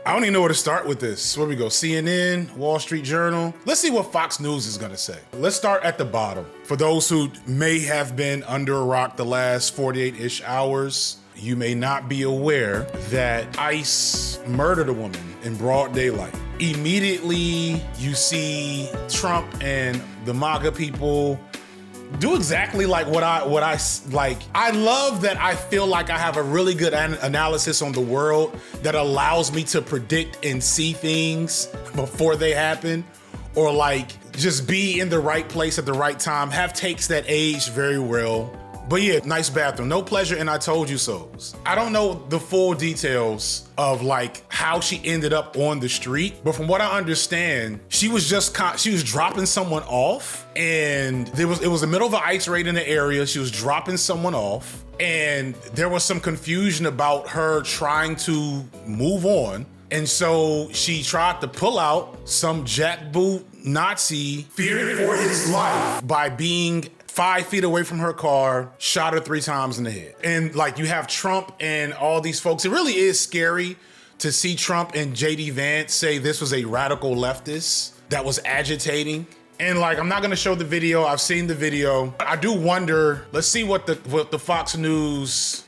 I don't even know where to start with this. Where we go? CNN, Wall Street Journal. Let's see what Fox News is gonna say. Let's start at the bottom. For those who may have been under a rock the last 48-ish hours, you may not be aware that ICE murdered a woman in broad daylight. Immediately, you see Trump and the MAGA people do exactly like what I like. I love that I feel like I have a really good analysis on the world that allows me to predict and see things before they happen, or like just be in the right place at the right time, have takes that age very well. But yeah, nice bathroom. No pleasure and I told you so's. I don't know the full details of like how she ended up on the street, but from what I understand, she was dropping someone off, and it was the middle of an ICE raid in the area. She was dropping someone off, and there was some confusion about her trying to move on. And so she tried to pull out. Some jackboot Nazi feared for his life by being 5 feet away from her car, shot her 3 times in the head. And like, you have Trump and all these folks. It really is scary to see Trump and JD Vance say this was a radical leftist that was agitating. And like, I'm not gonna show the video. I've seen the video. I do wonder, let's see what the Fox News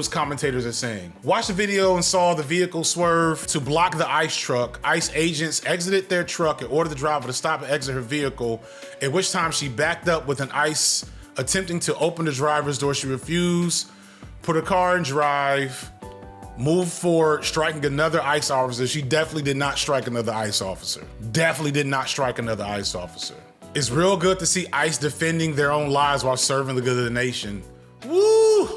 commentators are saying. Watched the video and saw the vehicle swerve to block the ICE truck. ICE agents exited their truck and ordered the driver to stop and exit her vehicle, at which time she backed up with an ICE attempting to open the driver's door. She refused, put her car in drive, moved forward, striking another ICE officer. She definitely did not strike another ICE officer. Definitely did not strike another ICE officer. It's real good to see ICE defending their own lives while serving the good of the nation. Woo!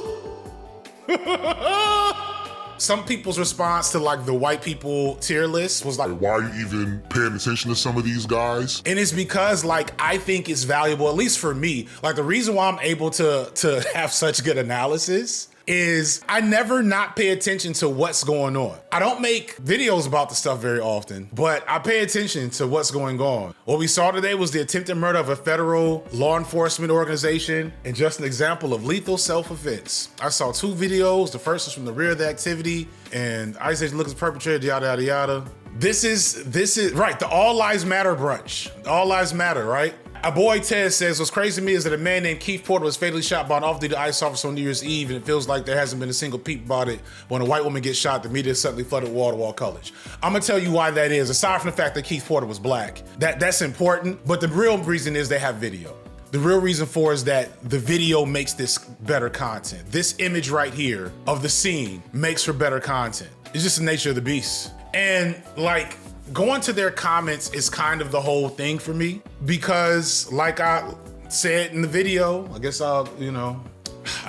Some people's response to like the white people tier list was like, why are you even paying attention to some of these guys? And it's because like, I think it's valuable, at least for me. Like, the reason why I'm able to have such good analysis is I never not pay attention to what's going on. I don't make videos about the stuff very often, but I pay attention to what's going on. What we saw today was the attempted murder of a federal law enforcement organization, and just an example of lethal self-defense. I saw 2 videos. The first was from the rear of the activity, and ICE agent looks perpetrated, yada, yada, yada. This is right, the All Lives Matter brunch. All Lives Matter, right? Our boy Ted says, what's crazy to me is that a man named Keith Porter was fatally shot by an off-duty ICE officer on New Year's Eve, and it feels like there hasn't been a single peep about it. When a white woman gets shot, the media suddenly flooded wall-to-wall coverage. I'm gonna tell you why that is, aside from the fact that Keith Porter was black. That's important, but the real reason is they have video. The real reason for is that the video makes this better content. This image right here of the scene makes for better content. It's just the nature of the beast. And like, going to their comments is kind of the whole thing for me, because like I said in the video, I guess I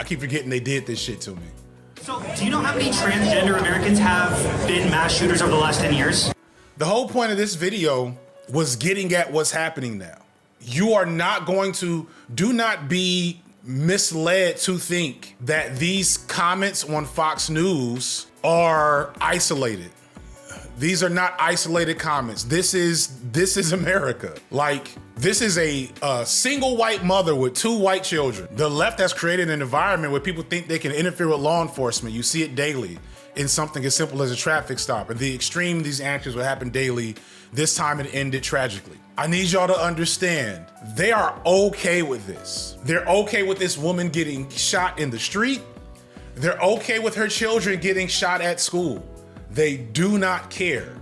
keep forgetting they did this shit to me. So do you know how many transgender Americans have been mass shooters over the last 10 years? The whole point of this video was getting at what's happening now. You are not going to, do not be misled to think that these comments on Fox News are isolated. These are not isolated comments. This is America. Like, this is a single white mother with 2 white children. The left has created an environment where people think they can interfere with law enforcement. You see it daily in something as simple as a traffic stop. And the extreme, these actions will happen daily. This time it ended tragically. I need y'all to understand, they are okay with this. They're okay with this woman getting shot in the street. They're okay with her children getting shot at school. They do not care.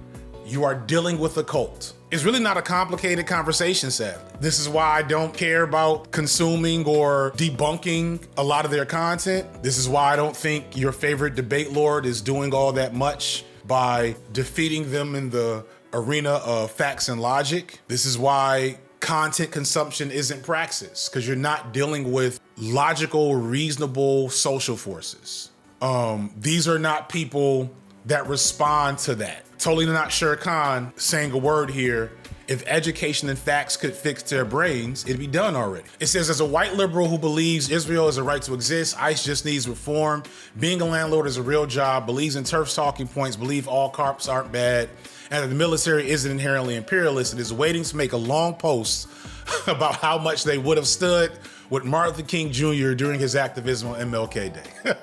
You are dealing with a cult. It's really not a complicated conversation, sadly. This is why I don't care about consuming or debunking a lot of their content. This is why I don't think your favorite debate lord is doing all that much by defeating them in the arena of facts and logic. This is why content consumption isn't praxis, because you're not dealing with logical, reasonable social forces. These are not people that respond to that. Totally not Sher Khan saying a word here. If education and facts could fix their brains, it'd be done already. It says, as a white liberal who believes Israel has a right to exist, ICE just needs reform. Being a landlord is a real job, believes in TERF's talking points, believe all cops aren't bad, and that the military isn't inherently imperialist, and is waiting to make a long post about how much they would have stood with Martin Luther King Jr. during his activism on MLK Day.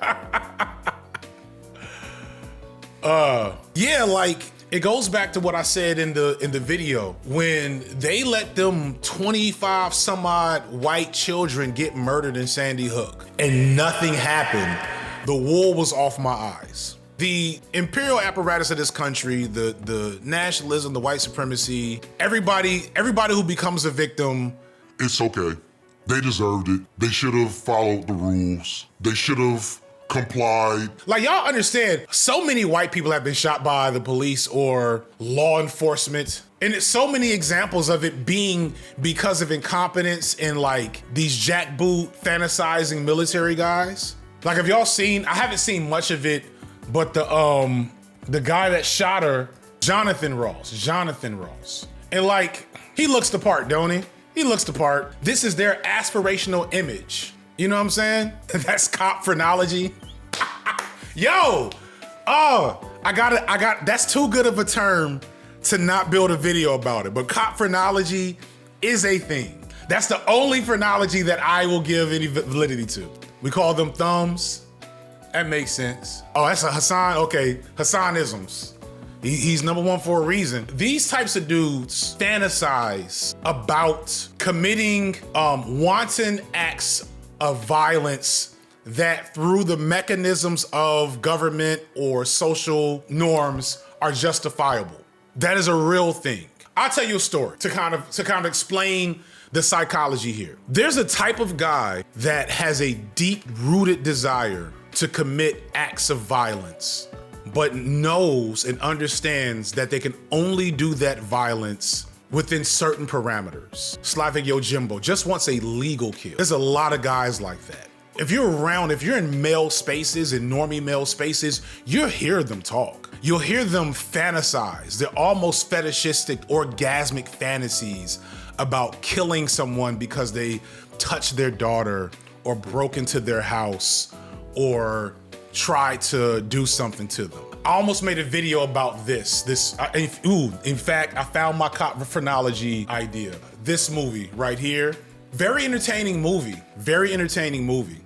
Yeah, like it goes back to what I said in the video when they let them 25 some odd white children get murdered in Sandy Hook and nothing happened. The wool was off my eyes. The imperial apparatus of this country, the nationalism, the white supremacy, everybody who becomes a victim. It's okay. They deserved it. They should have followed the rules. They should have complied. Like, y'all understand, so many white people have been shot by the police or law enforcement. And it's so many examples of it being because of incompetence and like these jackboot fantasizing military guys. Like, have y'all seen, I haven't seen much of it, but the guy that shot her, Jonathan Ross. And like, he looks the part, don't he? He looks the part. This is their aspirational image. You know what I'm saying? That's cop phronology. Yo, that's too good of a term to not build a video about it. But cop phronology is a thing. That's the only phronology that I will give any validity to. We call them thumbs. That makes sense. Oh, that's a Hassan. Okay, Hassanisms. He's number one for a reason. These types of dudes fantasize about committing wanton acts of violence that through the mechanisms of government or social norms are justifiable. That is a real thing. I'll tell you a story to kind of explain the psychology here. There's a type of guy that has a deep-rooted desire to commit acts of violence, but knows and understands that they can only do that violence within certain parameters. Slavic Yojimbo just wants a legal kill. There's a lot of guys like that. If you're in male spaces, in normie male spaces, you'll hear them talk. You'll hear them fantasize. They're almost fetishistic, orgasmic fantasies about killing someone because they touched their daughter or broke into their house or tried to do something to them. I almost made a video about this. In fact, I found my cop phronology idea. This movie right here. Very entertaining movie.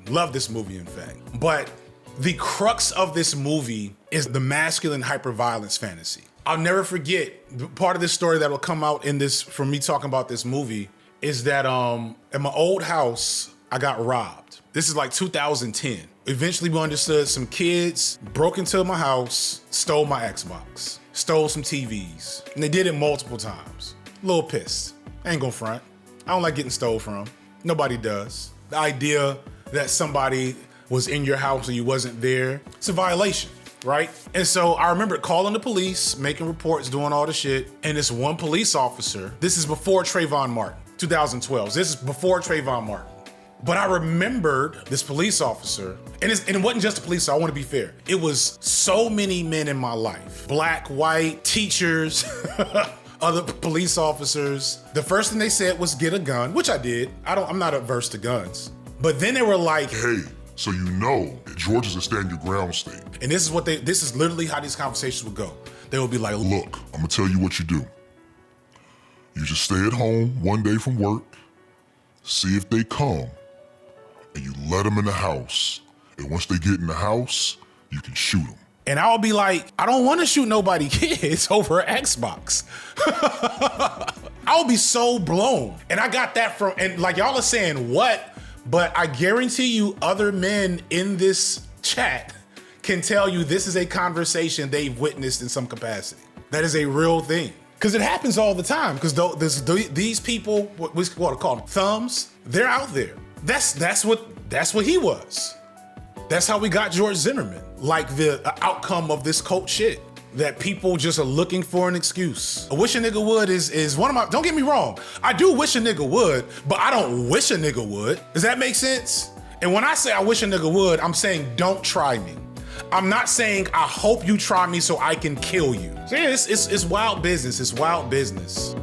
Love this movie, in fact. But the crux of this movie is the masculine hyperviolence fantasy. I'll never forget, part of this story that will come out in this, from me talking about this movie, is that at my old house, I got robbed. This is like 2010. Eventually we understood some kids broke into my house, stole my Xbox, stole some TVs, and they did it multiple times. A little pissed. I ain't gonna front. I don't like getting stole from. Nobody does. The idea that somebody was in your house and you wasn't there, it's a violation, right? And so I remember calling the police, making reports, doing all the shit, and this one police officer, this is before Trayvon Martin, 2012. This is before Trayvon Martin. But I remembered this police officer, and it wasn't just a police officer, I wanna be fair. It was so many men in my life, black, white, teachers, other police officers. The first thing they said was get a gun, which I did. I'm not averse to guns. But then they were like, hey, so you know Georgia's a stand your ground state. And this is literally how these conversations would go. They would be like, look, I'm gonna tell you what you do. You just stay at home one day from work, see if they come, and you let them in the house. And once they get in the house, you can shoot them. And I'll be like, I don't want to shoot nobody kids over Xbox. I'll be so blown. And I got that from, and like y'all are saying, what? But I guarantee you other men in this chat can tell you this is a conversation they've witnessed in some capacity. That is a real thing. Because it happens all the time. Because these people, what we call them, thumbs, they're out there. That's what he was. That's how we got George Zimmerman. Like the outcome of this cult shit. That people just are looking for an excuse. I wish a nigga would is one of my, don't get me wrong. I do wish a nigga would, but I don't wish a nigga would. Does that make sense? And when I say I wish a nigga would, I'm saying don't try me. I'm not saying I hope you try me so I can kill you. So yeah, it's wild business. It's wild business.